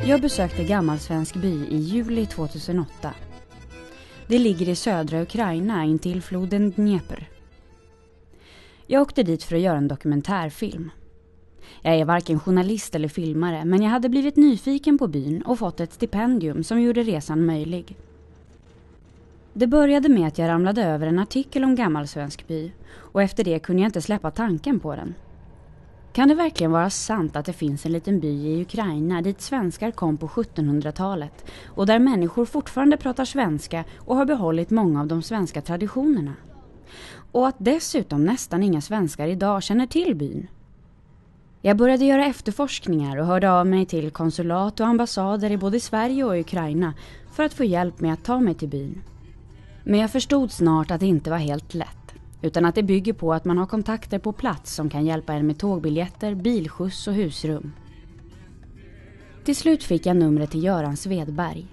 Jag besökte Gammalsvensk by i juli 2008. Det ligger i södra Ukraina intill floden Dnepr. Jag åkte dit för att göra en dokumentärfilm. Jag är varken journalist eller filmare, men jag hade blivit nyfiken på byn och fått ett stipendium som gjorde resan möjlig. Det började med att jag ramlade över en artikel om Gammalsvensk by och efter det kunde jag inte släppa tanken på den. Kan det verkligen vara sant att det finns en liten by i Ukraina dit svenskar kom på 1700-talet och där människor fortfarande pratar svenska och har behållit många av de svenska traditionerna? Och att dessutom nästan inga svenskar idag känner till byn. Jag började göra efterforskningar och hörde av mig till konsulat och ambassader i både Sverige och Ukraina för att få hjälp med att ta mig till byn. Men jag förstod snart att det inte var helt lätt. Utan att det bygger på att man har kontakter på plats som kan hjälpa en med tågbiljetter, bilskjuts och husrum. Till slut fick jag numret till Göran Svedberg.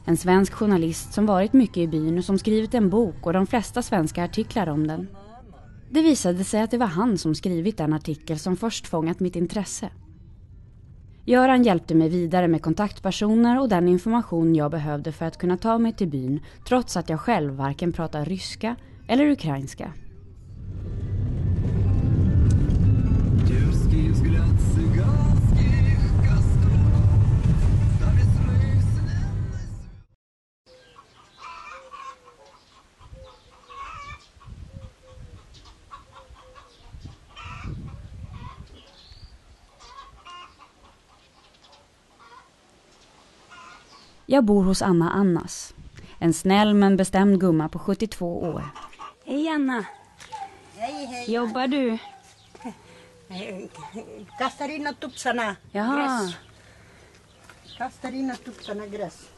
En svensk journalist som varit mycket i byn och som skrivit en bok och de flesta svenska artiklar om den. Det visade sig att det var han som skrivit den artikel som först fångat mitt intresse. Göran hjälpte mig vidare med kontaktpersoner och den information jag behövde för att kunna ta mig till byn trots att jag själv varken pratar ryska eller ukrainska. Jag bor hos Anna Annas. En snäll men bestämd gumma på 72 år. Hej Anna. Hej. Jobbar du? Kastar in och tupsarna gräs. Kastar in och tupsarna gräs.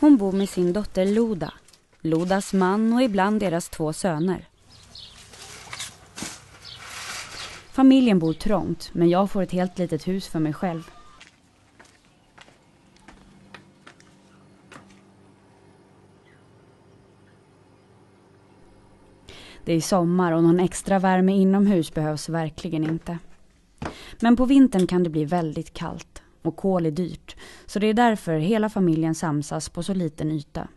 Hon bor med sin dotter Loda. Lodas man och ibland deras 2 söner. Familjen bor trångt, men jag får ett helt litet hus för mig själv. Det är sommar och någon extra värme inomhus behövs verkligen inte. Men på vintern kan det bli väldigt kallt och kol är dyrt, så det är därför hela familjen samsas på så liten yta.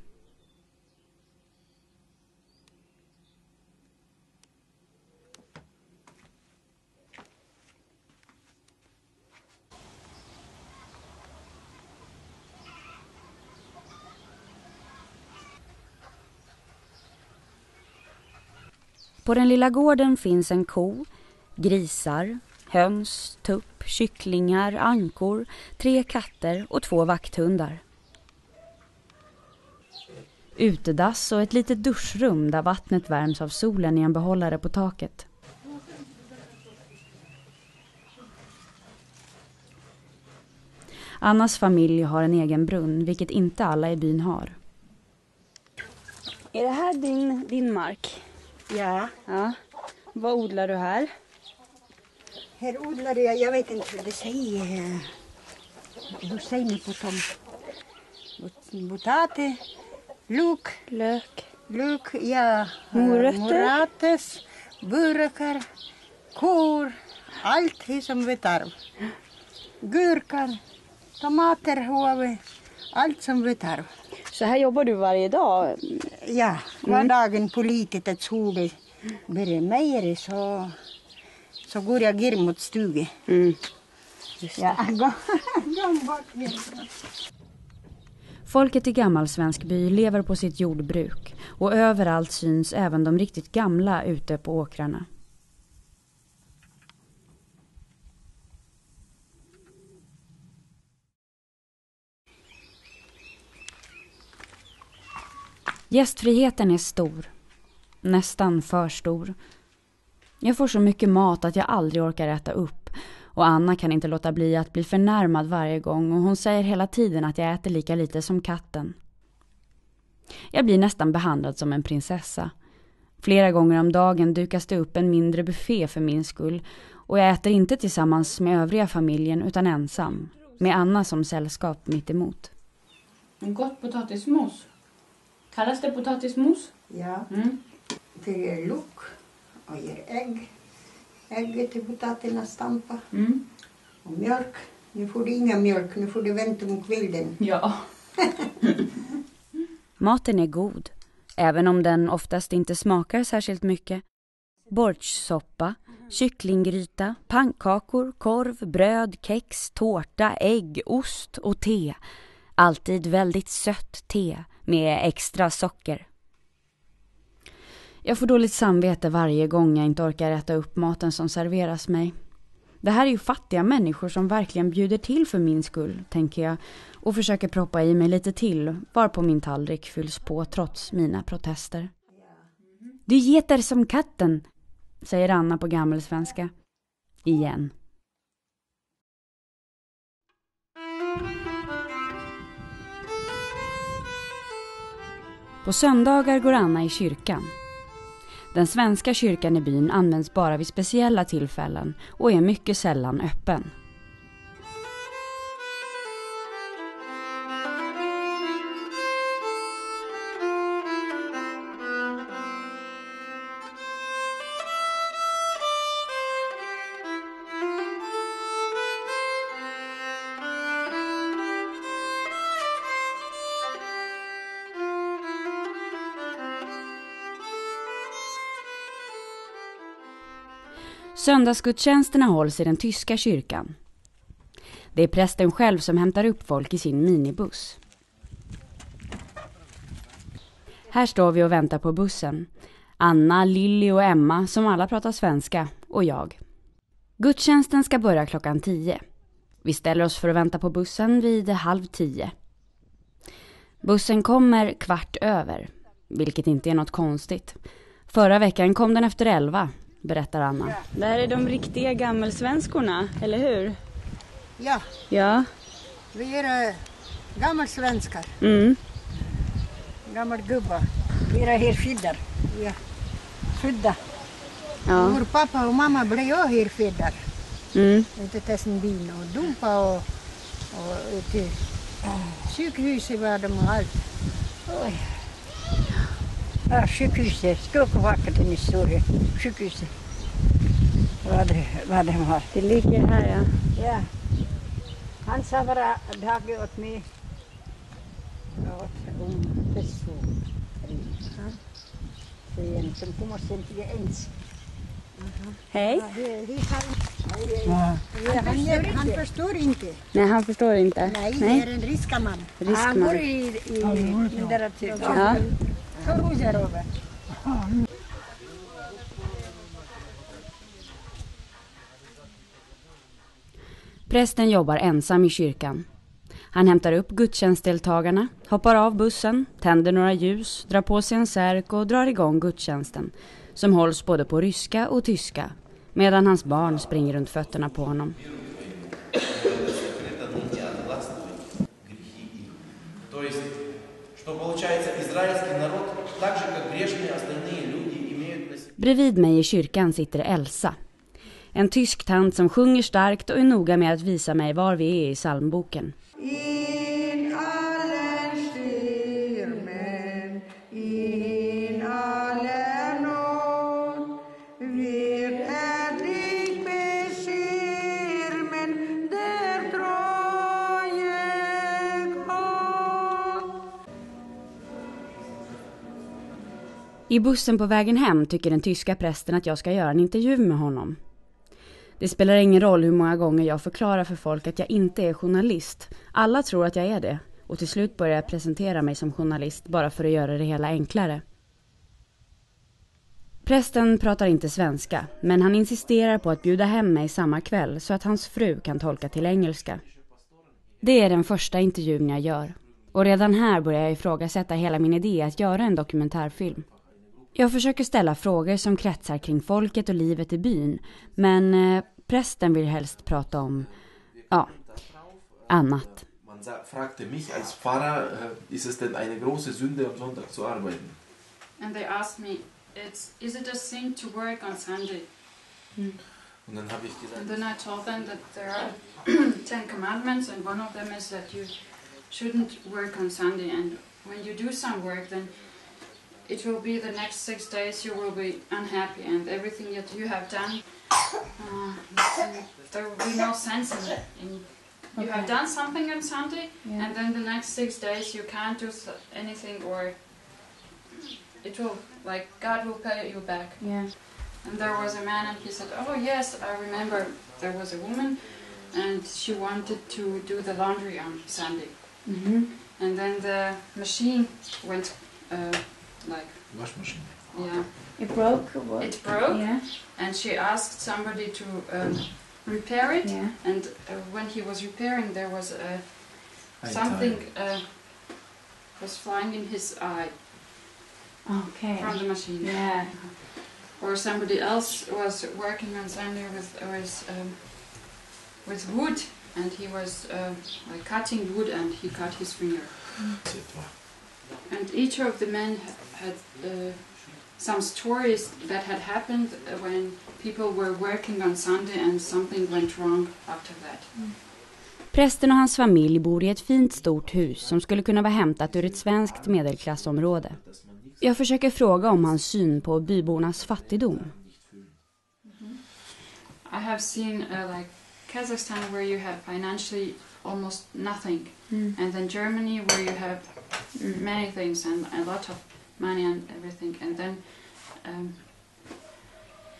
På den lilla gården finns en ko, grisar, höns, tupp, kycklingar, ankor, 3 katter och 2 vakthundar. Utedass och ett litet duschrum där vattnet värms av solen i en behållare på taket. Annas familj har en egen brunn, vilket inte alla i byn har. Är det här din mark? Ja. Vad odlar du här? Här odlar jag vet inte vad det säger. Hur säger ni på tom? Potatis, lök, ja. Morötter, burkar, kor, allt som vi tar. Gurkar, tomater, huvud, allt som vi tar. Så här jobbar du varje dag? Ja, var dagen på litet sol blir mejeri så går jag gir mot stugan. Ja, gå bort. Folket i Gammalsvensk by lever på sitt jordbruk och överallt syns även de riktigt gamla ute på åkrarna. Gästfriheten är stor. Nästan för stor. Jag får så mycket mat att jag aldrig orkar äta upp. Och Anna kan inte låta bli att bli förnärmad varje gång och hon säger hela tiden att jag äter lika lite som katten. Jag blir nästan behandlad som en prinsessa. Flera gånger om dagen dukas det upp en mindre buffé för min skull och jag äter inte tillsammans med övriga familjen utan ensam, med Anna som sällskap mitt emot. En gott potatismos. Kallas det potatismos? Ja, det är lök och ger ägg. Ägget till potatisarna stampa och mjölk. Nu får du inga mjölk, nu får du vänta om kvällen. Ja. Maten är god, även om den oftast inte smakar särskilt mycket. Bortssoppa, kycklinggryta, pannkakor, korv, bröd, kex, tårta, ägg, ost och te. Alltid väldigt sött te med extra socker. Jag får dåligt samvete varje gång jag inte orkar äta upp maten som serveras mig. Det här är ju fattiga människor som verkligen bjuder till för min skull, tänker jag, och försöker proppa i mig lite till, varpå min tallrik fylls på trots mina protester. Du geter som katten, säger Anna på gammelsvenska. Igen. På söndagar går Anna i kyrkan. Den svenska kyrkan i byn används bara vid speciella tillfällen och är mycket sällan öppen. Söndagsgudstjänsterna hålls i den tyska kyrkan. Det är prästen själv som hämtar upp folk i sin minibuss. Här står vi och väntar på bussen. Anna, Lilly och Emma som alla pratar svenska och jag. Gudstjänsten ska börja 10:00. Vi ställer oss för att vänta på bussen vid 9:30. Bussen kommer 9:15, vilket inte är något konstigt. Förra veckan kom den efter 11. Berättar Anna. Det här är de riktiga gammelsvenskorna, eller hur? Ja, Ja. vi är gammelsvenskar. Gammelgubbar. Vi är här födda. Vi är födda. Ja. Vår pappa och mamma blev ju här födda. Ute till sin bil och dumpa och till sjukhuset var de och allt. Oj. Ja, sjukhuset. Skåpvacket är stora sjukhuset. Vad de har. Det ligger här, ja. Ja. Han sa bara dag åt mig. Åt person. Det är en som kommer sen till ens. Hej. Han förstår inte. Nej, han förstår inte. Nej, det är en riskaman. Han går i litteratur. Ja. Prästen jobbar ensam i kyrkan. Han hämtar upp gudstjänstdeltagarna, hoppar av bussen, tänder några ljus, drar på sig en särk och drar igång gudstjänsten, som hålls både på ryska och tyska, medan hans barn springer runt fötterna på honom. Bredvid mig i kyrkan sitter Elsa. En tysk tant som sjunger starkt och är noga med att visa mig var vi är i psalmboken. In allen stürmen, in allen nåd, wird dich beschirmen, der treue Gott. I bussen på vägen hem tycker den tyska prästen att jag ska göra en intervju med honom. Det spelar ingen roll hur många gånger jag förklarar för folk att jag inte är journalist. Alla tror att jag är det. Och till slut börjar jag presentera mig som journalist bara för att göra det hela enklare. Prästen pratar inte svenska, men han insisterar på att bjuda hem mig samma kväll så att hans fru kan tolka till engelska. Det är den första intervjun jag gör. Och redan här börjar jag ifrågasätta hela min idé att göra en dokumentärfilm. Jag försöker ställa frågor som kretsar kring folket och livet i byn, men prästen vill helst prata om, annat. Man fragte mich als Pfarrer, ist es denn eine große Sünde am Sonntag zu arbeiten? And they asked me, is it a sin to work on Sunday? Und dann habe ich gesagt, And then I told them that there are 10 commandments and one of them is that you shouldn't work on Sunday, and when you do some work then it will be the next 6 days you will be unhappy and everything that you have done, there will be no sense in You have done something on Sunday, and then the next 6 days you can't do anything, or it will, like, God will pay you back. Yeah. And there was a man, and he said, "Oh yes, I remember. There was a woman, and she wanted to do the laundry on Sunday, and then the machine went, like, Wash machine. yeah, It broke? What? it broke, Yeah. and she asked somebody to repair it. Yeah. And when he was repairing, there was Ein something Teil. was flying in his eye Okay. from the machine. Yeah. Or somebody else was working on Sunday with wood, and he was like cutting wood, and he cut his finger. C2. And each of the men had some stories that had happened when people were working on Sunday, and something went wrong after that. Prästen och hans familj bor i ett fint stort hus som skulle kunna vara hämtat ur ett svenskt medelklassområde. Jag försöker fråga om hans syn på bybornas fattigdom. I have seen like Kazakhstan, where you have financially almost nothing, and then Germany, where you have many things and a lot of money and everything. And then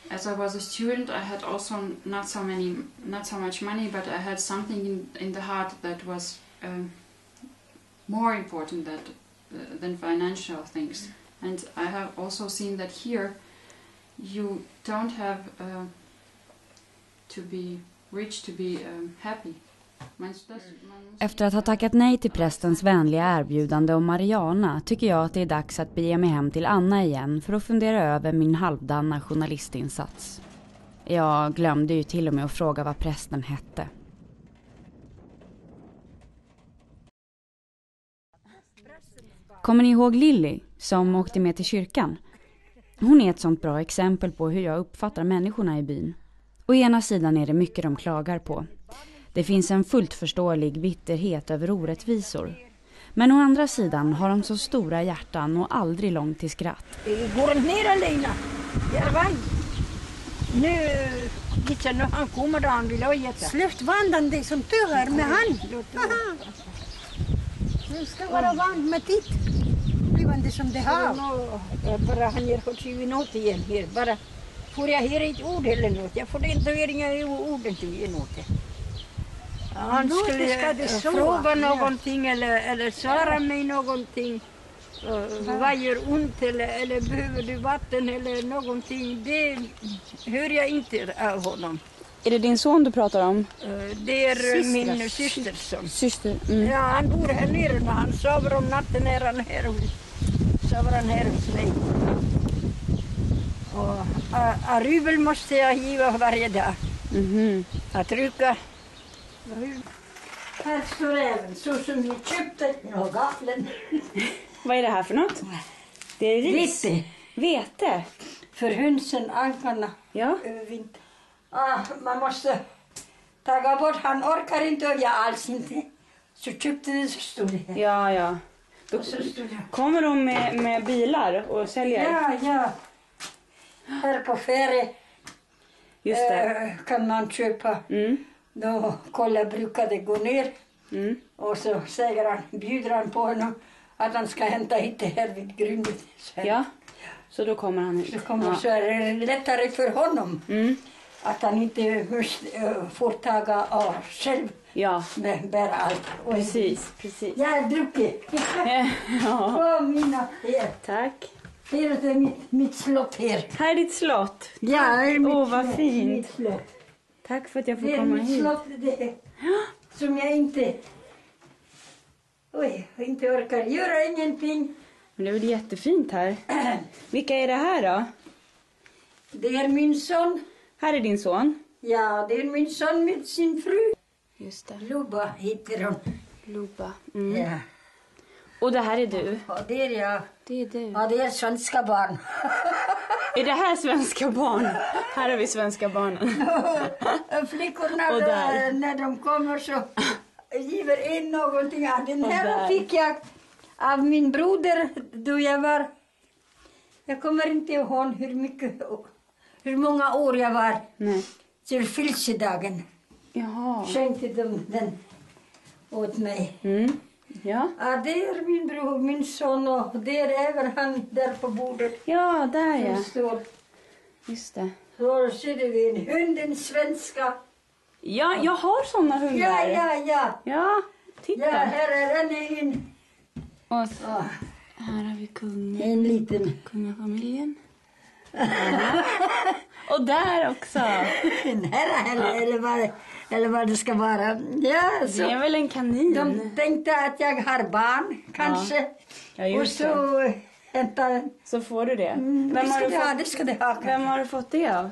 as I was a student, I had also not so much money, but I had something in the heart that was more important than financial things. And I have also seen that here you don't have to be rich to be happy. Efter att ha tackat nej till prästens vänliga erbjudande om Mariana tycker jag att det är dags att bege mig hem till Anna igen för att fundera över min halvdana journalistinsats. Jag glömde ju till och med att fråga vad prästen hette. Kommer ni ihåg Lilly som åkte med till kyrkan? Hon är ett sånt bra exempel på hur jag uppfattar människorna i byn. Å ena sidan är det mycket de klagar på. Det finns en fullt förståelig bitterhet över orättvisor. Men å andra sidan har de så stora hjärtan och aldrig långt till skratt. Går inte ner Alina. Järvan. Nu nu han kommer då han vill ha jätte. Släft vandan det som du har med hand. Nu ska vara vand med titt. Blivande som det har. Bara han ger åt sig något igen här. Bara får jag här ett ord eller något. Jag får inte höra inga ord inte ge något. Han skulle fråga någonting eller svara mig någonting. Vad gör ont eller behöver du vatten eller någonting. Det hör jag inte av honom. Är det din son du pratar om? Det är min systers son. Syster? Ja, han bor här nere när han sover om natten är han här hos mig. Och rubel måste jag giva varje dag. Att rycka. Här står även så som vi köpte och gaflen. Vad är det här för något? Det är ris. Vete. För hönsen, ankarna. Ja. Man måste ta bort, han orkar inte och jag alls inte. Så köpte det så stod det här. Ja. Då kommer de med bilar och säljer? Ja. Här på ferie Just det. kan man köpa. Då Kolla brukade gå ner och så bjuder han på honom att han ska hämta hit det här vid grundet. Ja, så då kommer han hit. Så är det lättare för honom att han inte får taga av själv. Ja, Bära allt. precis. Jag har druckit. Ja. Mina här. Tack. Här är mitt slott här. Här är ditt slott. Ja, här är vad fint. mitt slott. Tack för att jag får Det är komma mitt hit. slott det som jag inte orkar göra ingenting. Men det är väl jättefint här. Vilka är det här då? Det är min son. Här är din son. Ja, det är min son med sin fru. Just det. Luba heter hon. Luba. Ja. Och det här är du. Och det är jag. Det är du. Ja, det är svenska barn. Är det här svenska barn? Här har vi svenska barnen. Flickorna Och där. när de kommer så giver in någonting. Ja, den Och här där. fick jag av min broder då jag kommer inte ihåg hur många år jag var Nej. till födelsedagen. Jaha. Skänkte de den åt mig. Ja. Ja, det är min bror, min son och det är även han där på bordet. Ja, där ja. Som står. Just det. Så ser vi en hund, en svenska. Ja, jag har såna hundar. Ja. Ja, titta. Ja, här är en. Och så, här har vi kungen. En liten. Kungafamiljen. Och där också. En herra eller vad det ska vara. Ja, så. Det är väl en kanin? De tänkte att jag har barn, kanske. Ja, just och så hämta. Så får du det. Det ska det ha. Vem har du fått det av?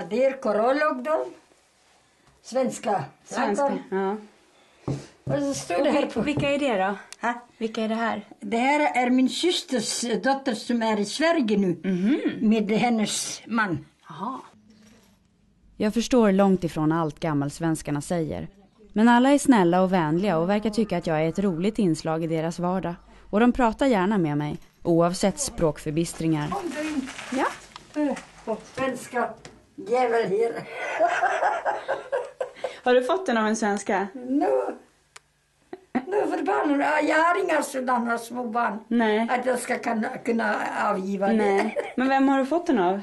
Det är Korolog då. Svenska. Ja. Och så står det här på. Vilka är det då? Ha? Vilka är det här? Det här är min systers dotter som är i Sverige nu. Med hennes man. Aha. Jag förstår långt ifrån allt gammalsvenskarna säger. Men alla är snälla och vänliga och verkar tycka att jag är ett roligt inslag i deras vardag. Och de pratar gärna med mig, oavsett språkförbistringar. Ja. På svenska jävel här. Har du fått den av en svenska? Nu för barnen. Jag har inga sådana små barn. Nej. Att jag ska kunna avgiva det. Nej. Men vem har du fått den av?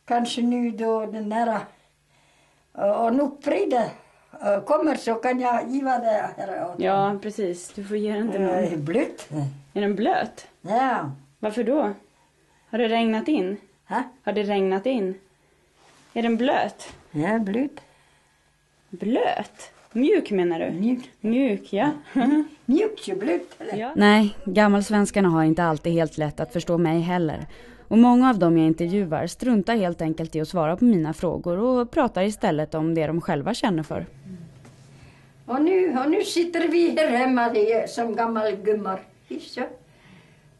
Kanske nu då den här och nu Frida kommer så kan jag giva det här. Ja, precis. Du får ge den till någon. Blöt. Är den blöt? Ja. Varför då? Har det regnat in? Ha? Har det regnat in? Är den blöt? Ja, blöt. Blöt? Mjuk menar du? Mjuk, ja. Mjuk och blöt. Ja. Nej, gammalsvenskarna har inte alltid helt lätt att förstå mig heller. Och många av dem jag intervjuar struntar helt enkelt i att svara på mina frågor och pratar istället om det de själva känner för. Och nu sitter vi här hemma som gammal gummar.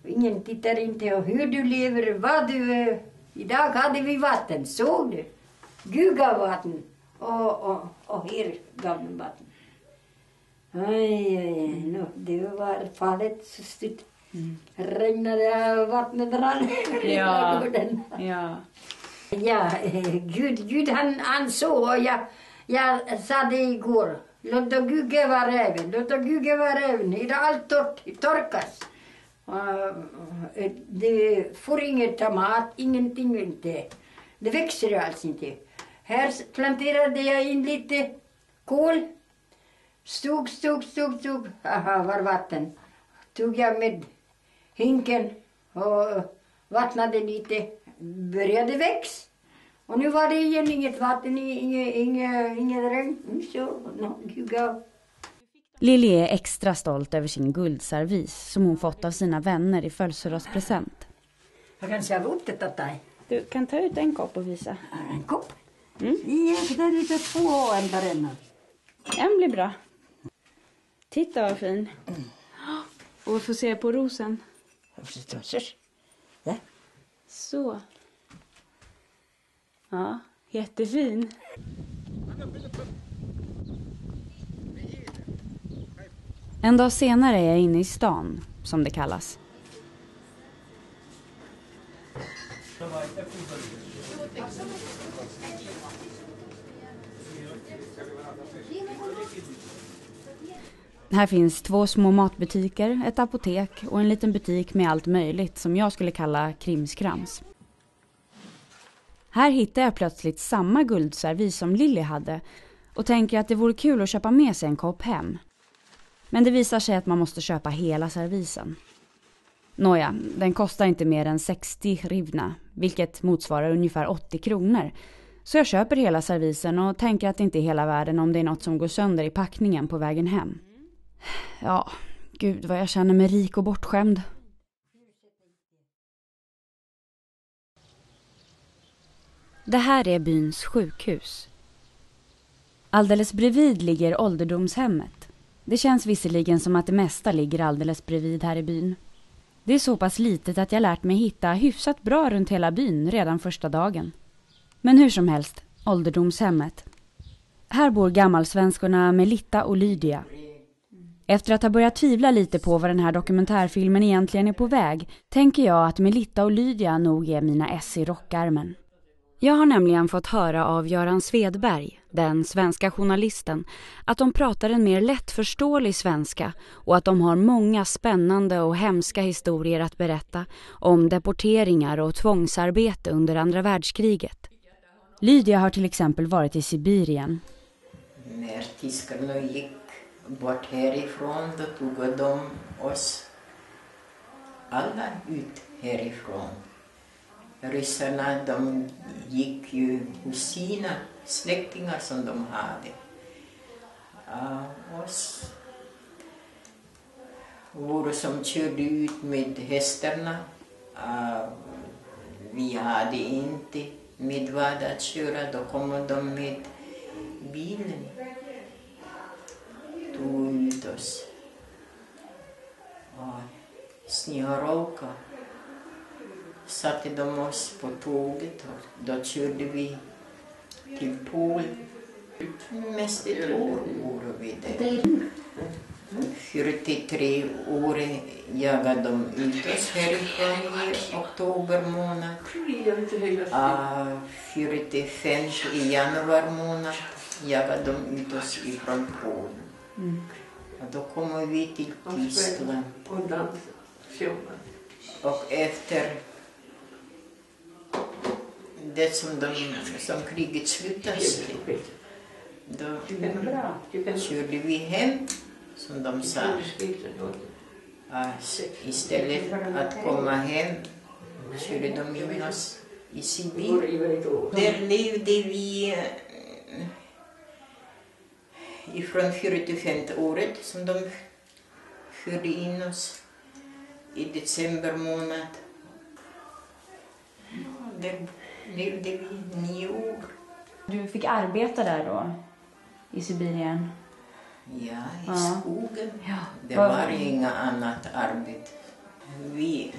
Ingen tittar inte på hur du lever, vad du... Idag hade vi vatten, såg du? Gud gav vatten och här gav den vatten. Aj, det var farligt så stort. Regnade vattnet rann. Ja. Ja. Ja, Gud han såg och jag sa det igår. Låt Gud vara räven, det är allt torkas. Det får inget mat, ingenting inte. Det växer alls inte. Här planterade jag in lite kål. Stod. Aha, var vatten. Tog jag med hinken och vattnade lite. Började växa. Och nu var det igen inget vatten, inget regn. Gud gav. Lili är extra stolt över sin guldservis som hon fått av sina vänner i födelsedagspresent. Jag kan säga upp det åt dig. Du kan ta ut en kopp och visa. En kopp? Ja, det är lite 2 år än. En blir bra. Titta vad fin. Och vi får se på rosen. Ja. Så. Ja, jättefin. En dag senare är jag inne i stan, som det kallas. Här finns 2 små matbutiker, ett apotek och en liten butik med allt möjligt som jag skulle kalla krimskrams. Här hittar jag plötsligt samma guldservis som Lili hade och tänker att det vore kul att köpa med sig en kopp hem. Men det visar sig att man måste köpa hela servisen. Nåja, den kostar inte mer än 60 rivna, vilket motsvarar ungefär 80 kronor. Så jag köper hela servisen och tänker att det inte är hela världen om det är något som går sönder i packningen på vägen hem. Ja, gud vad jag känner mig rik och bortskämd. Det här är byns sjukhus. Alldeles bredvid ligger ålderdomshemmet. Det känns visserligen som att det mesta ligger alldeles bredvid här i byn. Det är så pass litet att jag lärt mig hitta hyfsat bra runt hela byn redan första dagen. Men hur som helst, ålderdomshemmet. Här bor gammalsvenskorna Melitta och Lydia. Efter att ha börjat tvivla lite på vad den här dokumentärfilmen egentligen är på väg, tänker jag att Melitta och Lydia nog är mina S i rockärmen. Jag har nämligen fått höra av Göran Svedberg, den svenska journalisten, att de pratar en mer lättförståelig svenska och att de har många spännande och hemska historier att berätta om deporteringar och tvångsarbete under andra världskriget. Lydia har till exempel varit i Sibirien. När tyskarna gick bort härifrån, då tog de oss alla ut härifrån. Ryssarna, de gick ju hos sina släktingar som de hade. Oss våra som körde ut med hästarna, vi hade inte med vad att köra, då kom de med bilen, tog ut oss. Snöråka satte de oss på tåget och då körde vi till Polen. Mest ett år vore vi där. 43 år jagade de ut oss härifrån i oktober månad. 45 i januari månad jagade de ut oss ifrån Polen. Och då kommer vi till Tyskland. Och efter det som kriget slutade, då körde vi hem, som de sa. Istället att komma hem körde de in oss i Sibirien. Där levde vi ifrån 45 året som de förde in oss i december månad. Där levde vi 9 år. Du fick arbeta där då, i Sibirien? Ja, i skogen. Ja. Det var inga annat arbete. Vi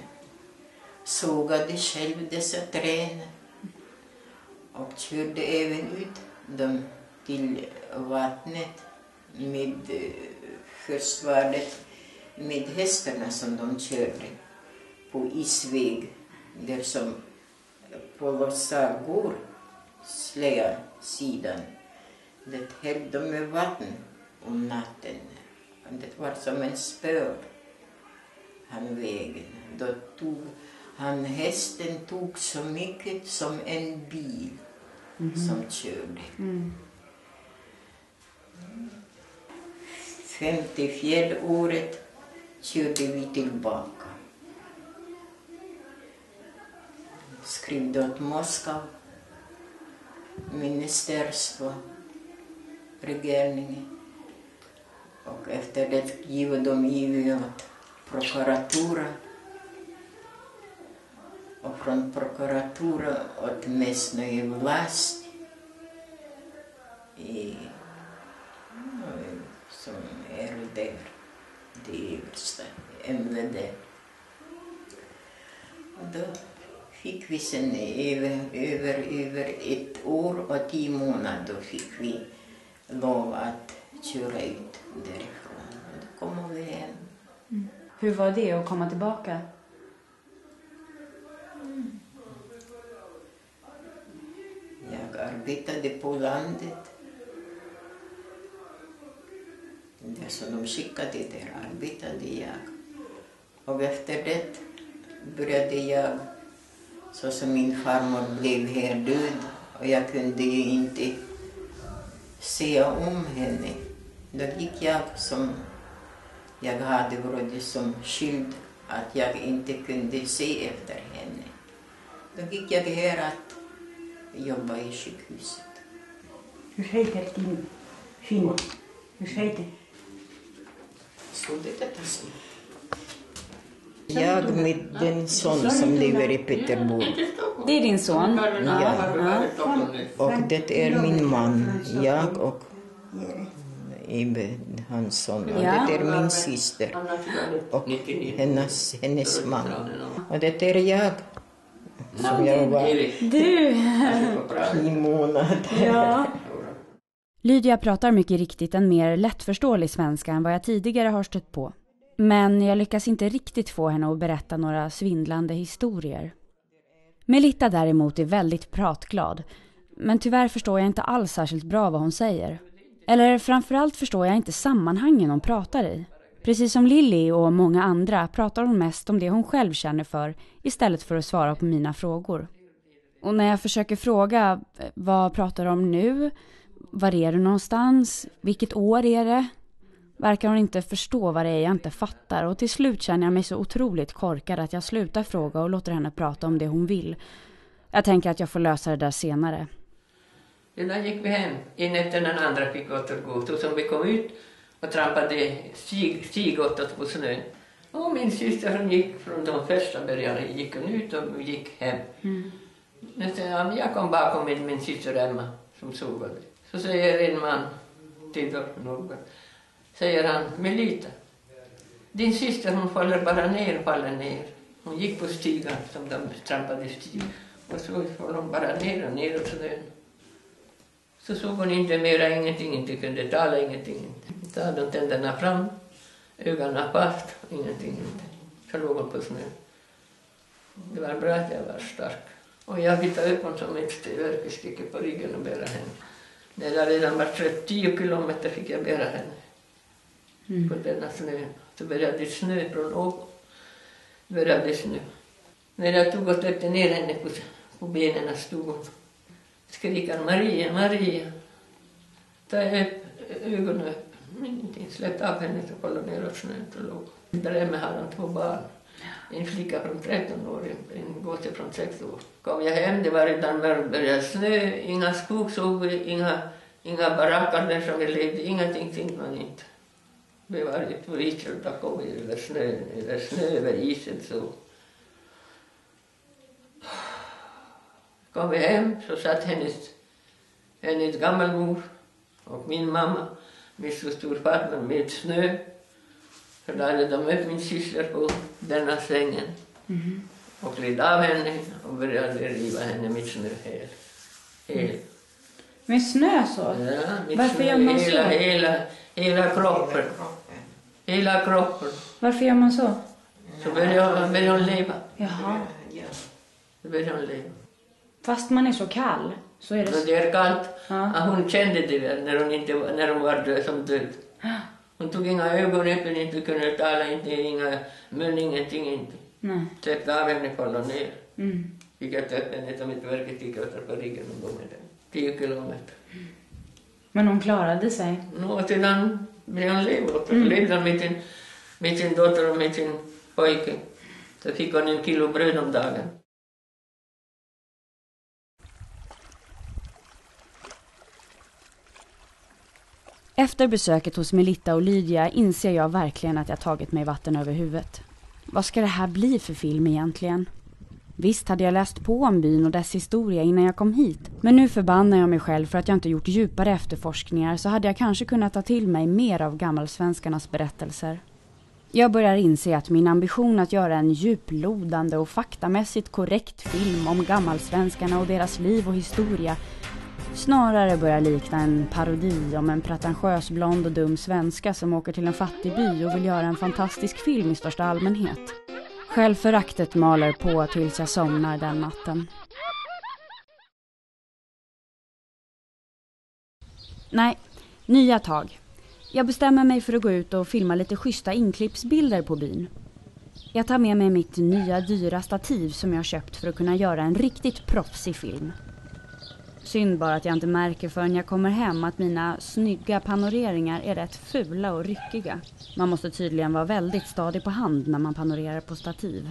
sågade själv dessa träd och körde även ut dem till vattnet med försvaret med hästarna som de körde på isväg där som på Lossa går slädsidan. Det hällde med vatten om natten. Det var som en spör, han vägen. Då tog hästen tog så mycket som en bil som körde. 54 året körde vi tillbaka. Skrev åt Moskva, ministerstvo, regeringen. Och efter det gav de åt prokuratura. Och från prokuratura åt местная власть. Som är där, det översta MVD. Och då fick vi sen över 1 år och 10 månader, då fick vi lov att köra ut därifrån. Och då kom vi hem. Hur var det att komma tillbaka? Jag arbetade på landet. Det som de skickade där arbetade jag. Och efter det började jag, så som min farmor blev här död. Och jag kunde ju inte se om henne. Då gick jag som jag hade varit som skyld att jag inte kunde se efter henne. Då gick jag här att jobba i sjukhuset. Hur heter din kvinna? Hur heter? Jag med den son som lever i Peterburg. Det är din son? Ja. Och det är min man. Jag och hans son. Och det är min syster. Och hennes man. Och det är jag. Som jag var i månad. Ja. Lydia pratar mycket riktigt en mer lättförståelig svenska än vad jag tidigare har stött på. Men jag lyckas inte riktigt få henne att berätta några svindlande historier. Melitta däremot är väldigt pratglad. Men tyvärr förstår jag inte alls särskilt bra vad hon säger. Eller framförallt förstår jag inte sammanhangen hon pratar i. Precis som Lilly och många andra pratar hon mest om det hon själv känner för istället för att svara på mina frågor. Och när jag försöker fråga, vad pratar du om nu? Var är du någonstans? Vilket år är det? Verkar hon inte förstå vad det är jag inte fattar. Och till slut känner jag mig så otroligt korkad att jag slutar fråga och låter henne prata om det hon vill. Jag tänker att jag får lösa det där senare. Ja, då gick vi hem. En efter den andra fick återgå. Så som vi kom ut och trampade stigåttat på snö. Och min syster hon gick från de första början. Gick hon ut och vi gick hem. Jag kom bakom min syster Emma som sovade. Så säger en man till någon. Säger han, Melitta, din syster hon faller ner. Hon gick på stigen som de trampade stig. Och så föll hon bara ner och snön. Så såg hon inte mera ingenting, inte kunde tala ingenting. Så hade hon tänderna fram, ögonen fast, ingenting. Så låg hon på snön. Det var bra att jag var stark. Och jag fick ta upp hon som ett verkstycke på ryggen och bära henne. När jag redan var 10 kilometer fick jag bära henne. På denna snö. Så började snö från åker. Började snö. När jag tog och släppte ner henne på benen stod hon. Skriker Maria, Maria. Ta upp ögonen upp. Ingenting. Släppte av henne så kollade ner och snön och låg. Där med har de 2 barn. En flicka från 13 år, en gosse från 6 år. Kom jag hem, det var redan började snö, inga skog såg vi, inga baracker där som vi levde, ingenting fick man inte. Vi var ute på isen och kom vi över snö, över isen så. Kom vi hem så satt hennes gammelmor och min mamma med så stor fatt med snö. Så lade de upp min syster på denna sängen och gled av henne och började riva henne med snö hel. Med snö så? Ja, med Varför snö, gör man så? hela kroppen. Hela kroppen. Varför gör man så? Så började hon leva. Jaha. Så började hon leva. Fast man är så kall så är det... Så det är kallt. Ja. Ja, hon kände det väl när hon var död, som död. Hon tog inga ögon öppen, inte kunde tala, inga mun, ingenting. Nej. Släppte av henne, kollade ner. Fick jag ta upp henne som ett verktyg på ryggen och gå med den. 10 kilometer. Men hon klarade sig. Och sedan blev hon levt. Så levde hon med sin dotter och med sin pojke. Så fick hon 1 kilo bröd om dagen. Efter besöket hos Melitta och Lydia inser jag verkligen att jag tagit mig vatten över huvudet. Vad ska det här bli för film egentligen? Visst hade jag läst på om byn och dess historia innan jag kom hit. Men nu förbannar jag mig själv för att jag inte gjort djupare efterforskningar, så hade jag kanske kunnat ta till mig mer av gammalsvenskarnas berättelser. Jag börjar inse att min ambition att göra en djuplodande och faktamässigt korrekt film om gammalsvenskarna och deras liv och historia snarare börjar likna en parodi om en pretentiös blond och dum svenska som åker till en fattig by och vill göra en fantastisk film i största allmänhet. Självföraktet maler på tills jag somnar den natten. Nej, nya tag. Jag bestämmer mig för att gå ut och filma lite schyssta inklippsbilder på byn. Jag tar med mig mitt nya dyra stativ som jag köpt för att kunna göra en riktigt proffsig film. Synd bara att jag inte märker förrän jag kommer hem att mina snygga panoreringar är rätt fula och ryckiga. Man måste tydligen vara väldigt stadig på hand när man panorerar på stativ.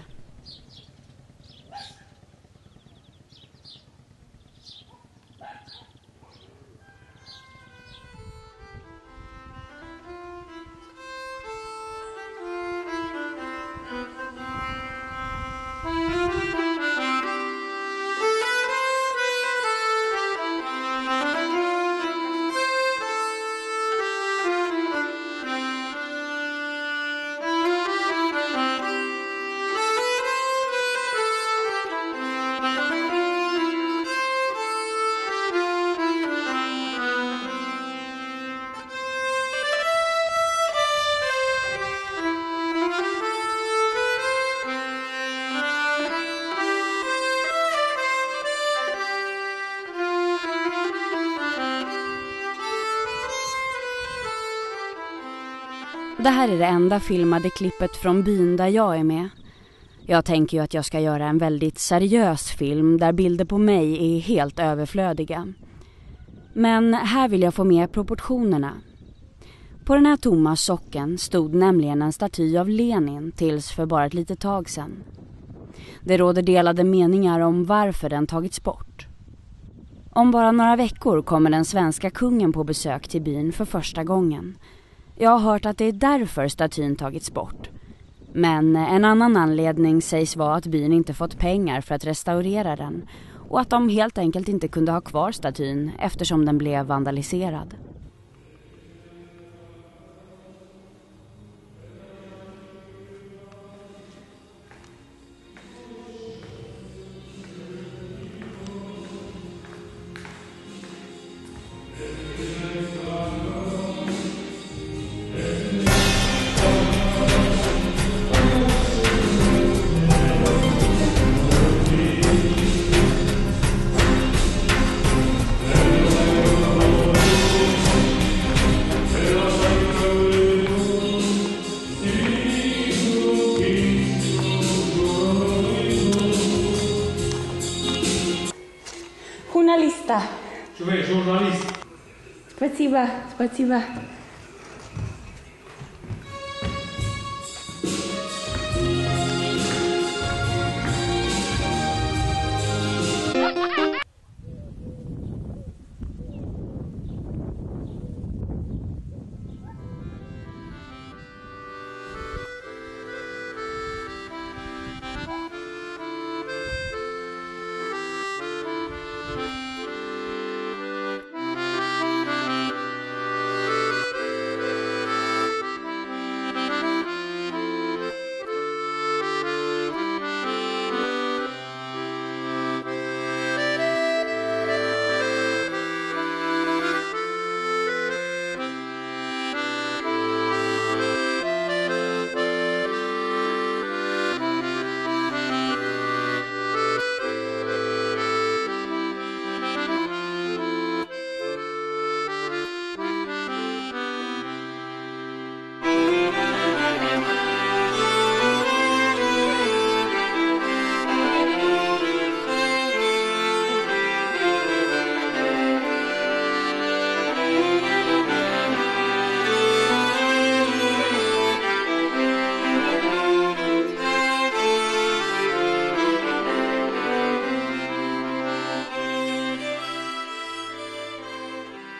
Det här är det enda filmade klippet från byn där jag är med. Jag tänker ju att jag ska göra en väldigt seriös film där bilder på mig är helt överflödiga. Men här vill jag få med proportionerna. På den här tomma socken stod nämligen en staty av Lenin tills för bara ett litet tag sedan. Det råder delade meningar om varför den tagits bort. Om bara några veckor kommer den svenska kungen på besök till byn för första gången. Jag har hört att det är därför statyn tagits bort. Men en annan anledning sägs vara att byn inte fått pengar för att restaurera den och att de helt enkelt inte kunde ha kvar statyn eftersom den blev vandaliserad. Журналиста. Журналист. Спасибо, спасибо.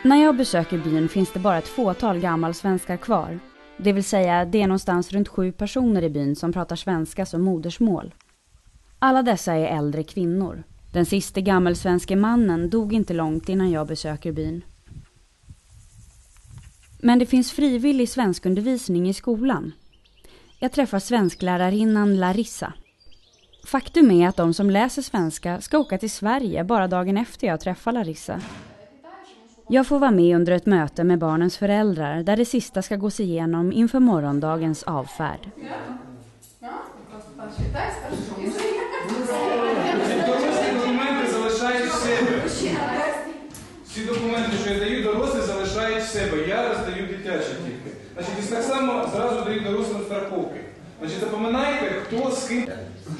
När jag besöker byn finns det bara ett fåtal gammalsvenskar kvar. Det vill säga, det är någonstans runt 7 personer i byn som pratar svenska som modersmål. Alla dessa är äldre kvinnor. Den sista gammelsvenske mannen dog inte långt innan jag besöker byn. Men det finns frivillig svenskundervisning i skolan. Jag träffar svensklärarinnan Larissa. Faktum är att de som läser svenska ska åka till Sverige bara dagen efter jag träffar Larissa. Jag får vara med under ett möte med barnens föräldrar där det sista ska gås igenom inför morgondagens avfärd. Всі документи, що я даю дорослі, залишають в себе. Я роздаю дитячі тільки. Значить, і так само зразу даю дорослим страховки. Значить, запам'ятайте, хто з ким,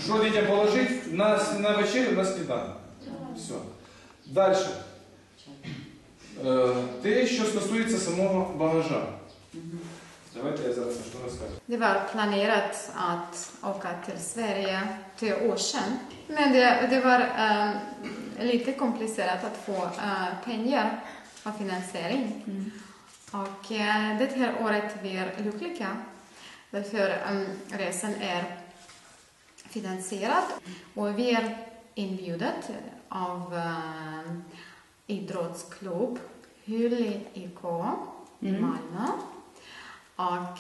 що дітям положить на вечерю, на сніданок. Все. Далі. Те, що стосується самого багажа. Давайте jag зараз що розкажу. Det var planerat att åka till Sverige 2 år sedan. Men det var lite komplicerat att få pengar och finansiering. Och det här året vi är lyckliga. Därför resan är finansierad. Och vi är inbjudet av idrottsklubb Hylli IK i Malmö. Och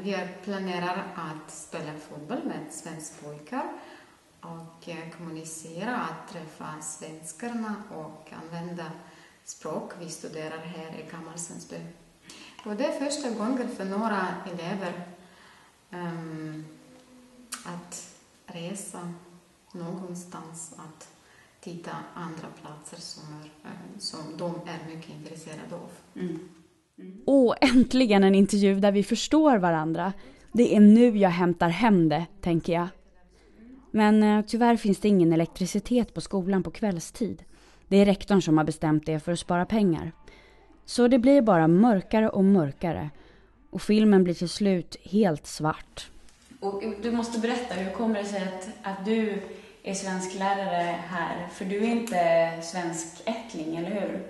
vi planerar att spela fotboll med svenskpojkar och kommunicera, att träffa svenskarna och använda språk vi studerar här i Gammalsensby. Och det är första gången för några elever att resa någonstans, att titta andra platser som de är mycket intresserade av. Åh, äntligen en intervju där vi förstår varandra. Det är nu jag hämtar hem det, tänker jag. Men tyvärr finns det ingen elektricitet på skolan på kvällstid. Det är rektorn som har bestämt det för att spara pengar. Så det blir bara mörkare och mörkare. Och filmen blir till slut helt svart. Och du måste berätta, hur kommer det sig att du är svensk lärare här? För du är inte svensk ättling, eller hur?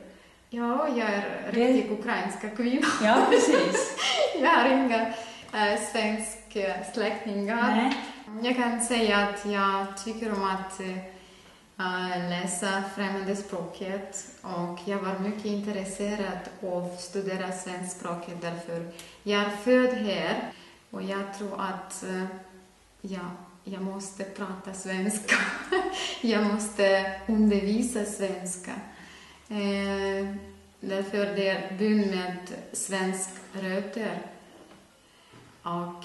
Ja, jag är riktigt ukrainska kvinna. Ja, precis. Jag har inga svensk släktingar. Nej. Jag kan säga att jag tycker om att läsa främmande språket, och jag var mycket intresserad av att studera svenskspråket därför jag är född här och jag tror att jag måste prata svenska. Jag måste undervisa svenska. Därför det är byn med svensk rötter. Och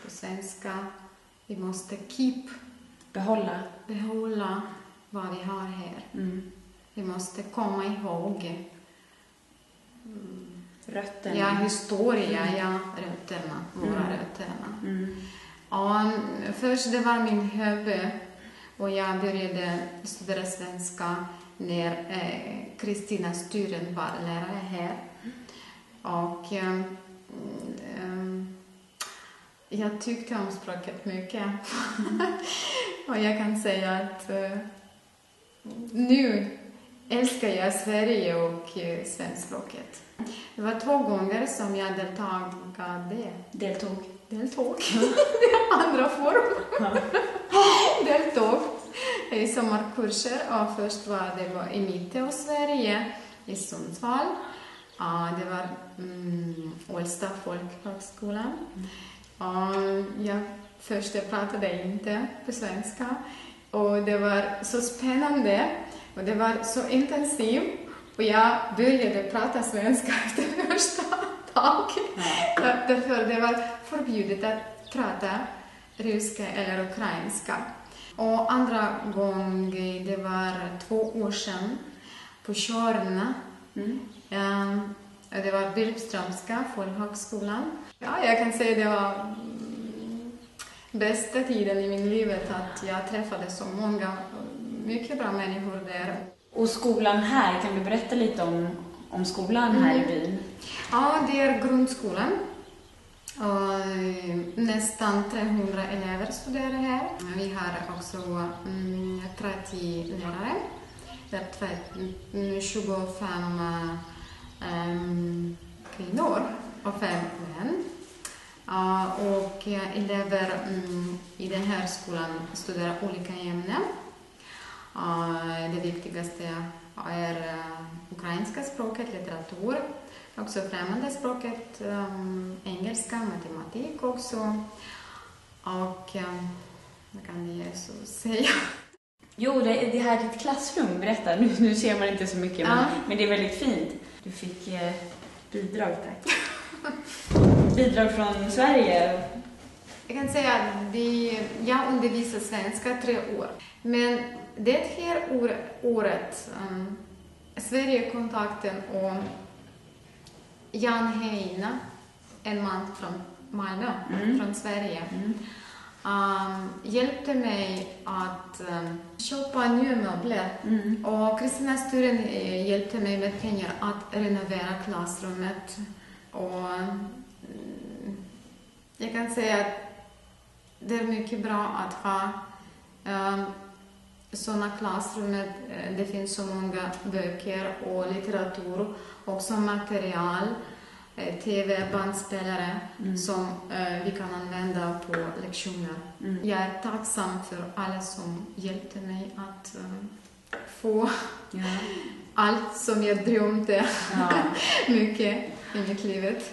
på svenska, vi måste behålla vad vi har här. Vi måste komma ihåg rötterna. Ja, historia, rötterna, våra rötterna. Och först det var min hobby, och jag började studera svenska när Kristina Styren var lärare här. Och jag tyckte om språket mycket. Och jag kan säga att nu älskar jag Sverige och svenskspråket. Det var 2 gånger som jag deltog. Andra form. Deltog i sommarkurser, och först var det i mitten av Sverige, i Sundsvall. Det var Ålsta folkhögskolan. Jag pratade inte på svenska, och det var så spännande och det var så intensivt, och jag började prata svenska efter första dag. Därför det var förbjudet att prata ryska eller ukrainska. Och andra gången, det var 2 år sedan på Tjörna. Det var Bilbströmska folkhögskolan. Ja, jag kan säga det var bästa tiden i min liv, att jag träffade så många, mycket bra människor där. Och skolan här, kan du berätta lite om skolan här i byn? Ja, det är grundskolan. Och nästan 300 elever studerar här. Vi har också 30 lärare. Det är 25 kvinnor och 5 män. Och elever i den här skolan studerar olika ämnen. Det viktigaste är ukrainska språket, litteratur, också främmande språket, engelska, matematik också. Och vad kan jag så säga? Jo, det här är ditt klassrum, berätta. Nu ser man inte så mycket, men det är väldigt fint. Du fick bidrag, tack. Bidrag från Sverige. Jag kan säga att jag undervisar svenska 3 år. Men det här året, Sverigekontakten och Jan Heina, en man från Malmö, från Sverige, hjälpte mig att köpa nya möbler. Och Kristina Styren hjälpte mig med pengar att renovera klassrummet. Och jag kan säga att det är mycket bra att ha sådana klassrum. Det finns så många böcker och litteratur, också material, tv-bandspelare som vi kan använda på lektioner. Jag är tacksam för alla som hjälpte mig att få allt som jag drömde mycket i mitt liv.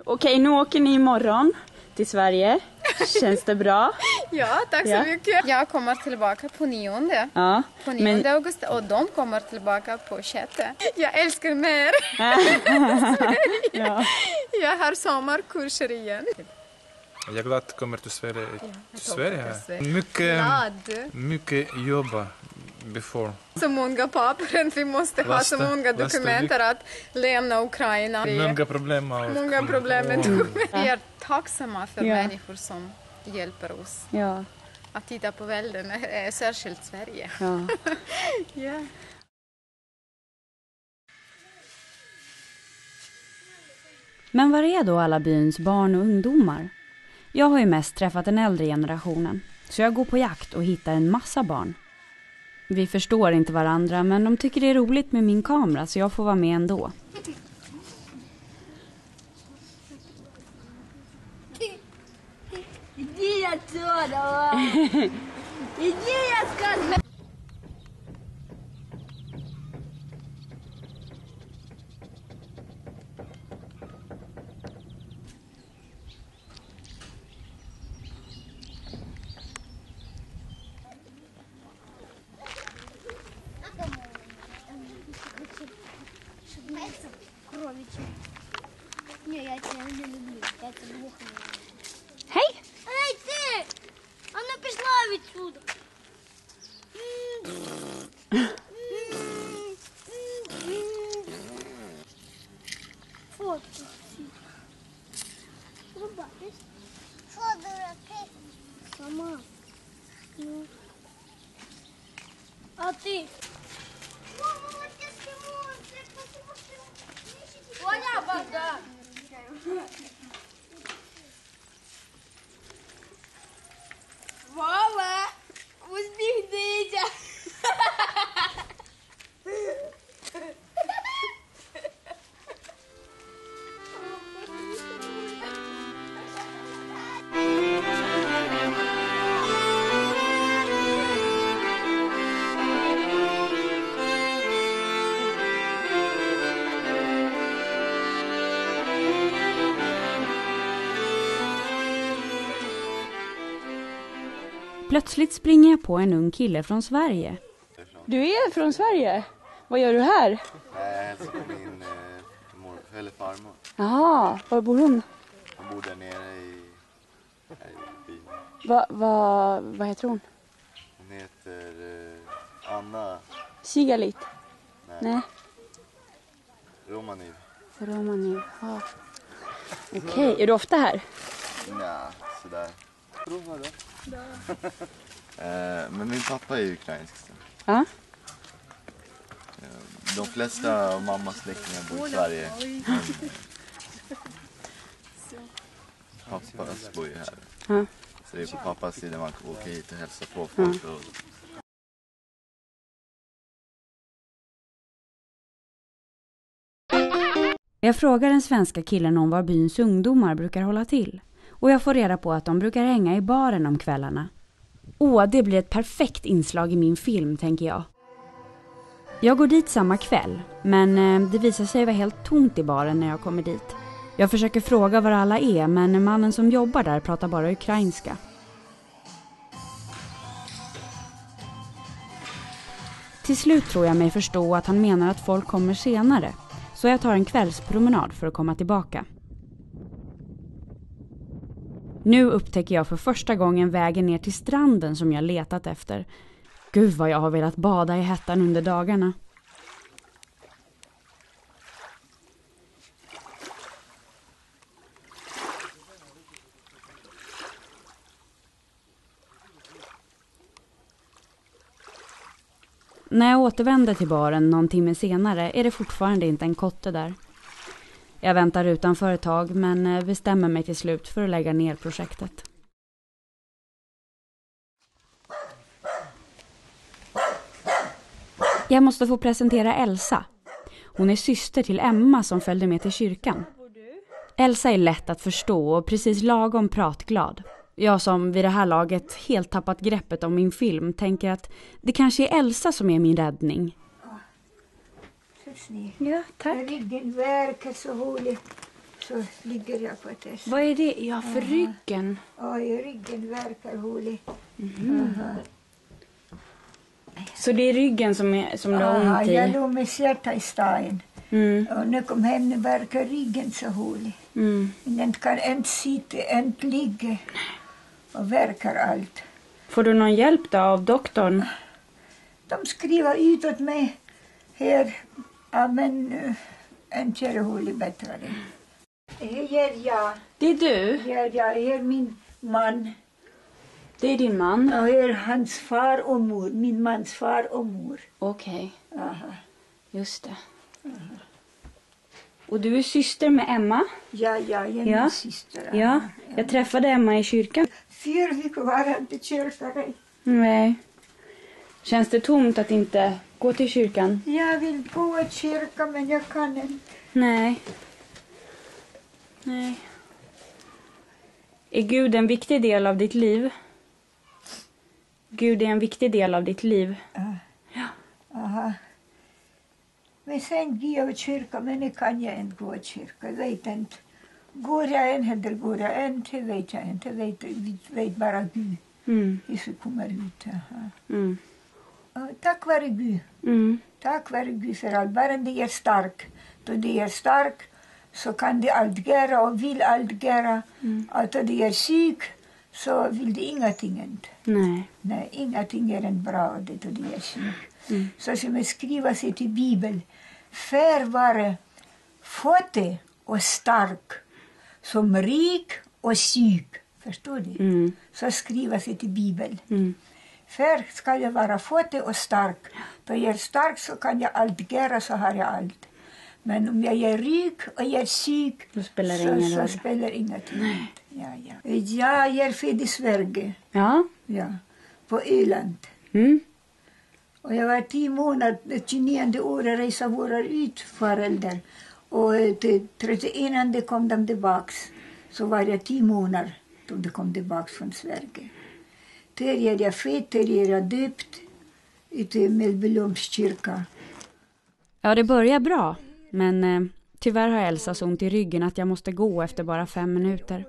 Okej, nu åker ni imorgon till Sverige. Känns det bra? Ja, tack så mycket. Jag kommer tillbaka på 9. Ja, på 9 augusti, och de kommer tillbaka på 6. Jag älskar mer. Ja. Jag har sommarkurser igen. Jag är glad att komma till Sverige. Mycket jobba before. Så många papper, vi måste ha så många dokumenter att lämna Ukraina. Många problem. Många problem med dokumenter. Vi är tacksamma för människor som hjälper oss. Ja. Att titta på världen, särskilt Sverige. Ja. Ja. Men var är då alla byns barn och ungdomar? Jag har ju mest träffat den äldre generationen, så jag går på jakt och hittar en massa barn. Vi förstår inte varandra, men de tycker det är roligt med min kamera, så jag får vara med ändå. Hej! Ej, ти! Вона пішла відсюди. Фотки. Що бачиш? Що дураки? Сама. Ну. А ти? Ваня, база! Вова, усміхнися. Plötsligt springer jag på en ung kille från Sverige. Du är från Sverige? Vad gör du här? Jag hälsar på min farmor. Jaha, var bor hon? Hon bor där nere i byn. Vad heter hon? Hon heter Anna. Sigalit? Nej. Romaniv, ja. Okej, är du ofta här? Ja, sådär. Prova då. Men min pappa är ukrainsk. Ja. De flesta av mammas släktingar bor i Sverige. Pappas bor ju här. Ja. Så det är på pappas sida man kan åka hit och hälsa på folk. Ja. Jag frågar den svenska killen om var byns ungdomar brukar hålla till. Och jag får reda på att de brukar hänga i baren om kvällarna. Det blir ett perfekt inslag i min film, tänker jag. Jag går dit samma kväll, men det visar sig vara helt tomt i baren när jag kommer dit. Jag försöker fråga var alla är, men mannen som jobbar där pratar bara ukrainska. Till slut tror jag mig förstå att han menar att folk kommer senare, så jag tar en kvällspromenad för att komma tillbaka. Nu upptäcker jag för första gången vägen ner till stranden som jag letat efter. Gud vad jag har velat bada i hettan under dagarna. När jag återvänder till baren någon timme senare är det fortfarande inte en kotte där. Jag väntar utanför ett tag, men bestämmer mig till slut för att lägga ner projektet. Jag måste få presentera Elsa. Hon är syster till Emma som följde med till kyrkan. Elsa är lätt att förstå och precis lagom pratglad. Jag som vid det här laget helt tappat greppet om min film tänker att det kanske är Elsa som är min räddning. Ja, tack. Ryggen verkar så roligt. Så ligger jag på ett. Vad är det? Ja, för ryggen. Oj, ryggen verkar roligt. Så det är ryggen som du har ont i? Jag låg med hjärta i staden. Och när jag kom hem verkar ryggen så roligt. Den kan inte sitta, inte ligga och verkar allt. Får du någon hjälp då av doktorn? De skriver ut åt mig här, ja, men en kärrehålig bättre. Här är jag. Det är du? Här är min man. Det är din man? Och här är hans far och mor, min mans far och mor. Okej. Aha. Just det. Aha. Och du är syster med Emma? Ja, jag är min syster. Ja, jag träffade Emma i kyrkan. 4 veckor var jag inte kyrkan. Nej. Känns det tomt att inte gå till kyrkan? Jag vill gå till kyrkan men jag kan inte. Nej. Nej. Är Gud en viktig del av ditt liv? Gud är en viktig del av ditt liv. Ja. Aha. Men sen går jag till kyrkan, men nu kan jag inte gå till kyrkan. Jag vet inte. Går jag en eller går jag inte, vet jag inte. Vet bara Gud. Så kommer ut. Tack vare Gud. Tack vare Gud för allt. Bara det är stark. Då det är stark så kan det allt göra och vill allt göra. Och då det är sjuk så vill det ingenting inte. Nej, ingenting är inte bra då det är sjuk. Så som jag skriver sig till Bibeln. För vara fattig och stark som rik och sjuk. Förstår du? Så skriver sig till Bibeln. För ska jag vara fattig och stark. Då jag är stark så kan jag allt göra, så har jag allt. Men om jag är rik och jag är sjuk så spelar ingenting. Ja, jag är född i Sverige. Ja. På Öland. Och jag var 10 månader, 29 året resa våra ut föräldrar. Och till 31 kom de tillbaks. Så var jag 10 månader då de kom tillbaks från Sverige. Där är jag född, där är jag döpt i Mellbylunds kyrka. Ja, det börjar bra. Men tyvärr har Elsa så ont i ryggen att jag måste gå efter bara 5 minuter.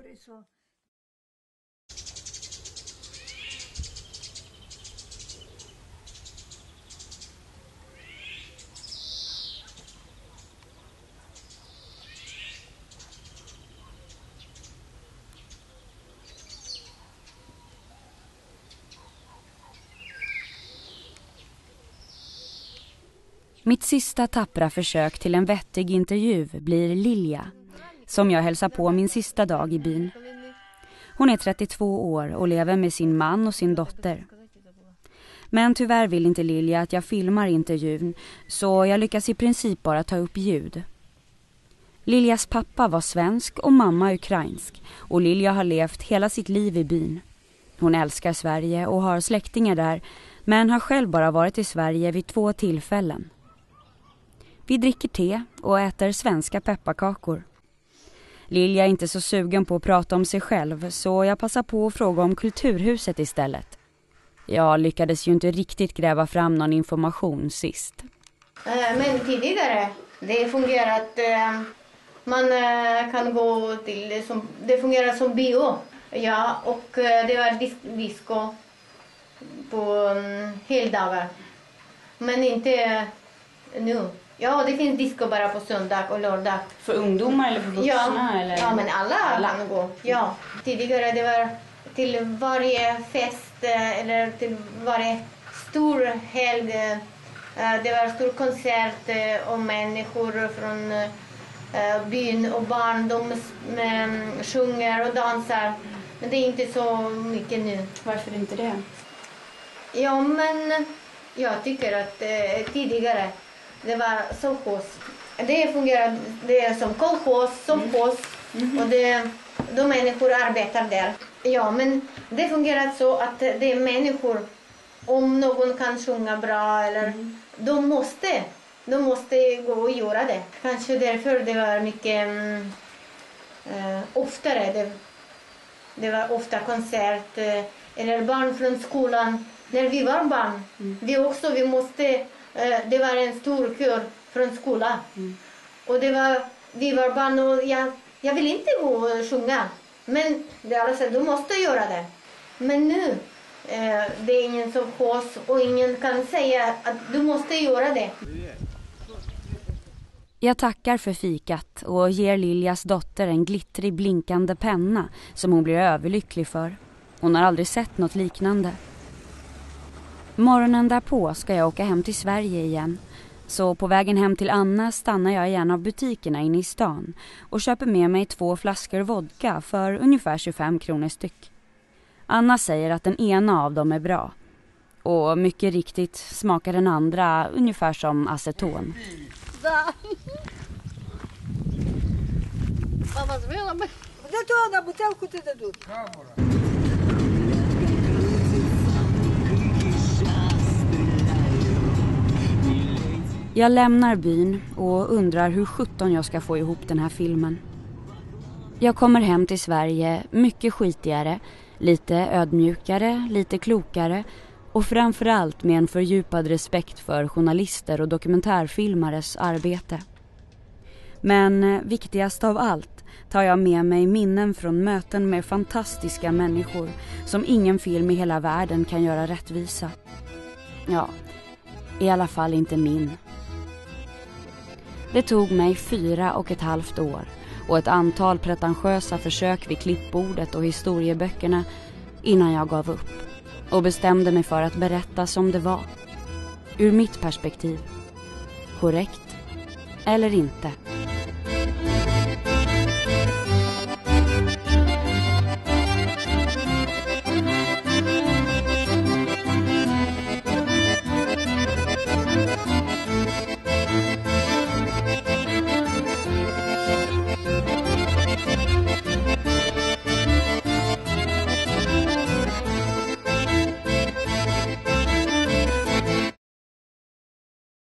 Mitt sista tappra försök till en vettig intervju blir Lilja, som jag hälsar på min sista dag i byn. Hon är 32 år och lever med sin man och sin dotter. Men tyvärr vill inte Lilja att jag filmar intervjun, så jag lyckas i princip bara ta upp ljud. Liljas pappa var svensk och mamma ukrainsk, och Lilja har levt hela sitt liv i byn. Hon älskar Sverige och har släktingar där, men har själv bara varit i Sverige vid 2 tillfällen. Vi dricker te och äter svenska pepparkakor. Lilja är inte så sugen på att prata om sig själv, så jag passar på att fråga om Kulturhuset istället. Jag lyckades ju inte riktigt gräva fram någon information sist. Men tidigare, det fungerar att man kan gå till, det fungerar som bio. Ja, och det var disco på heldagar. Men inte nu. Ja, det finns disco bara på söndag och lördag. För ungdomar eller för vuxna? Ja, eller? Ja, men alla kan gå. Ja. Tidigare det var till varje fest eller till varje stor helg. Det var stor konsert och människor från byn och barn. De sjunger och dansar. Men det är inte så mycket nu. Varför inte det? Ja, men jag tycker att tidigare det var sovkos. Det fungerar det är som kolkos, sovkos. Och de människor arbetar där. Ja, men det fungerar så att det är människor, om någon kan sjunga bra eller de måste gå och göra det. Kanske därför det var mycket oftare. Det var ofta konsert eller barn från skolan. När vi var barn, vi måste, det var en stor kör från skolan. Och vi var barn och jag vill inte gå och sjunga. Men det alla säger, du måste göra det. Men nu, det är ingen som hos och ingen kan säga att du måste göra det. Jag tackar för fikat och ger Liljas dotter en glittrig blinkande penna som hon blir överlycklig för. Hon har aldrig sett något liknande. Morgonen därpå ska jag åka hem till Sverige igen. Så på vägen hem till Anna stannar jag i en av butikerna inne i stan och köper med mig 2 flaskor vodka för ungefär 25 kronor styck. Anna säger att den ena av dem är bra. Och mycket riktigt smakar den andra ungefär som aceton. Jag lämnar byn och undrar hur 17 jag ska få ihop den här filmen. Jag kommer hem till Sverige mycket skitigare, lite ödmjukare, lite klokare och framförallt med en fördjupad respekt för journalister och dokumentärfilmares arbete. Men viktigast av allt tar jag med mig minnen från möten med fantastiska människor som ingen film i hela världen kan göra rättvisa. Ja, i alla fall inte min. Det tog mig 4,5 år och ett antal pretentiösa försök vid klippbordet och historieböckerna innan jag gav upp och bestämde mig för att berätta som det var. Ur mitt perspektiv. Korrekt eller inte.